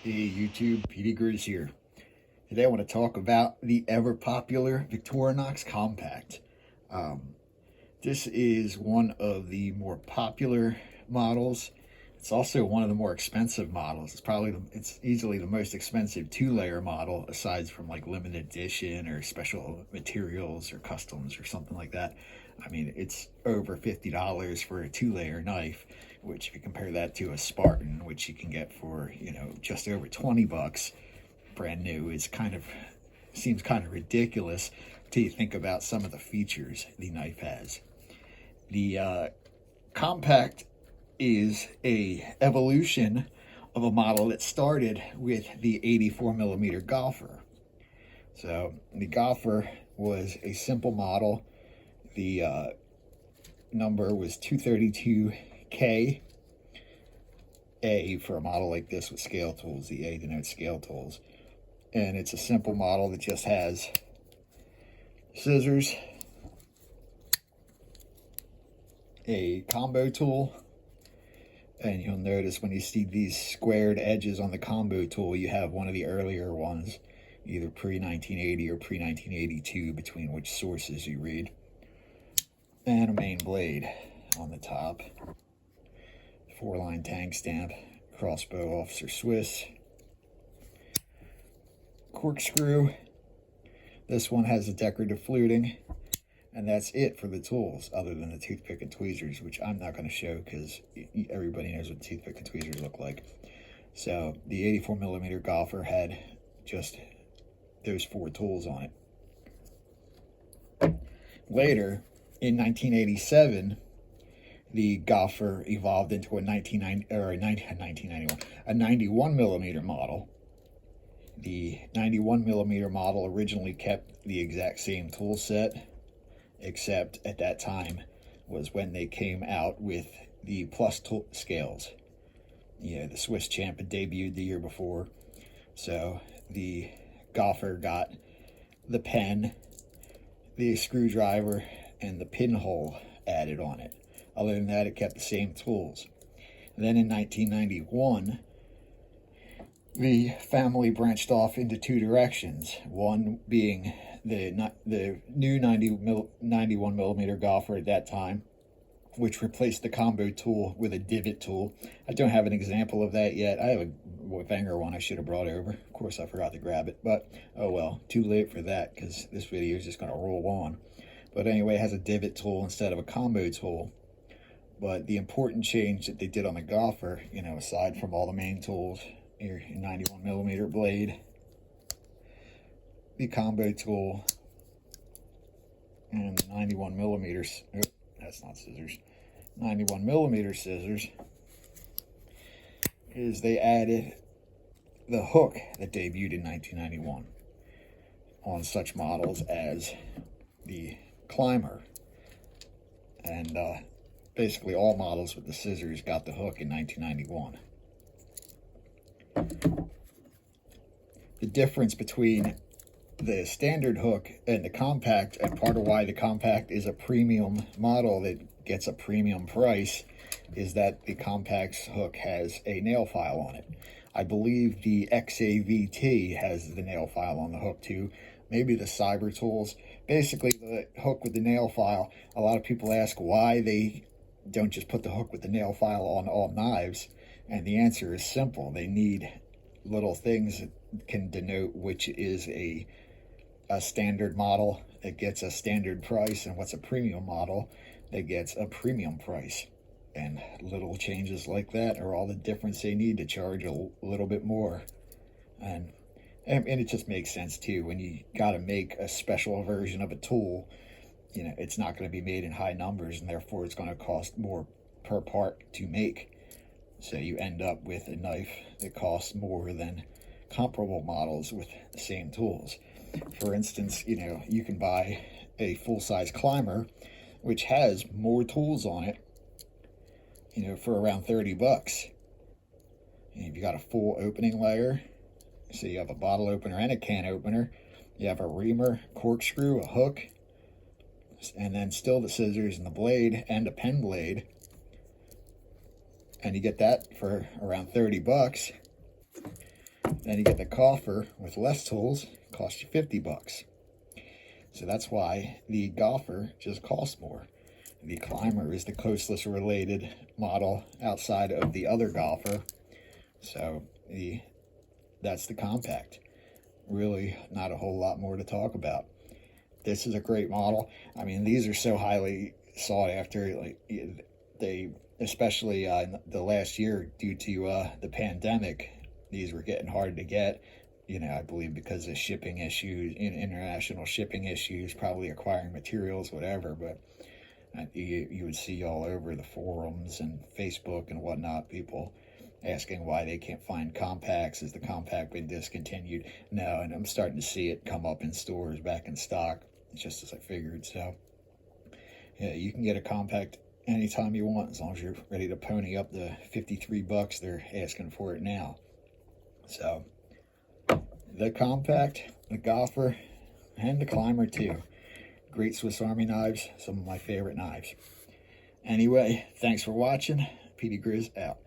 Hey YouTube, Grizz here. Today I want to talk about the ever popular Victorinox Compact. This is one of the more popular models. It's also one of the more expensive models. It's easily the most expensive two-layer model, aside from like limited edition or special materials or customs or something like that. I mean, it's over $50 for a two-layer knife, which if you compare that to a Spartan, which you can get for, just over 20 bucks, brand new, seems kind of ridiculous till you think about some of the features the knife has. The Compact is a evolution of a model that started with the 84mm Golfer. So the Golfer was a simple model. The number was 232K. A for a model like this with scale tools. The A denotes scale tools. And it's a simple model that just has scissors, a combo tool, and you'll notice when you see these squared edges on the combo tool, you have one of the earlier ones, either pre-1980 or pre-1982, between which sources you read, and a main blade on the top, 4-line tank stamp, crossbow officer Swiss, corkscrew. This one has a decorative fluting, and that's it for the tools, other than the toothpick and tweezers, which I'm not going to show because everybody knows what toothpick and tweezers look like. So the 84mm Golfer had just those 4 tools on it. Later, in 1987, the Golfer evolved into a 91mm model. The 91mm model originally kept the exact same tool set, except at that time was when they came out with the plus tool scales. The Swiss Champ had debuted the year before, so the Golfer got the pen, the screwdriver, and the pinhole added on it. Other than that, it kept the same tools. And then in 1991, the family branched off into 2 directions. One being the new 91mm Golfer at that time, which replaced the combo tool with a divot tool. I don't have an example of that yet. I have a Wenger one I should have brought over. Of course, I forgot to grab it, but oh well, too late for that because this video is just going to roll on. But anyway, it has a divot tool instead of a combo tool. But the important change that they did on the Golfer, aside from all the main tools, your 91mm blade, the combo tool, and the 91mm, that's not scissors, 91mm scissors, is they added the hook that debuted in 1991 on such models as the Climber. And basically all models with the scissors got the hook in 1991. The difference between the standard hook and the Compact, and part of why the Compact is a premium model that gets a premium price, is that the Compact's hook has a nail file on it. I believe the XAVT has the nail file on the hook too. Maybe the Cyber Tools. Basically, the hook with the nail file, a lot of people ask why they don't just put the hook with the nail file on all knives. And the answer is simple. They need little things that can denote which is a standard model that gets a standard price and what's a premium model that gets a premium price. And little changes like that are all the difference they need to charge a little bit more. And it just makes sense too. When you got to make a special version of a tool, it's not going to be made in high numbers, and therefore it's going to cost more per part to make. So you end up with a knife that costs more than comparable models with the same tools. For instance, you can buy a full-size Climber, which has more tools on it, for around 30 bucks. And you got a full opening layer. So you have a bottle opener and a can opener. You have a reamer, corkscrew, a hook, and then still the scissors and the blade and a pen blade. And you get that for around 30 bucks. Then you get the golfer with less tools, costs you 50 bucks. So that's why the golfer just costs more. The climber is the closest related model outside of the other golfer. So that's the compact. Really not a whole lot more to talk about. This is a great model. I mean, these are so highly sought after. Like they, especially in the last year due to the pandemic, these were getting hard to get. You know, I believe because of shipping issues, international shipping issues, probably acquiring materials, whatever. But you would see all over the forums and Facebook and whatnot, people asking why they can't find compacts. Has the compact been discontinued? No, and I'm starting to see it come up in stores back in stock, just as I figured. So yeah, you can get a compact anytime you want, as long as you're ready to pony up the 53 bucks they're asking for it now. So the compact, the golfer, and the climber too. Great Swiss Army knives, some of my favorite knives. Anyway, thanks for watching. Petey Grizz out.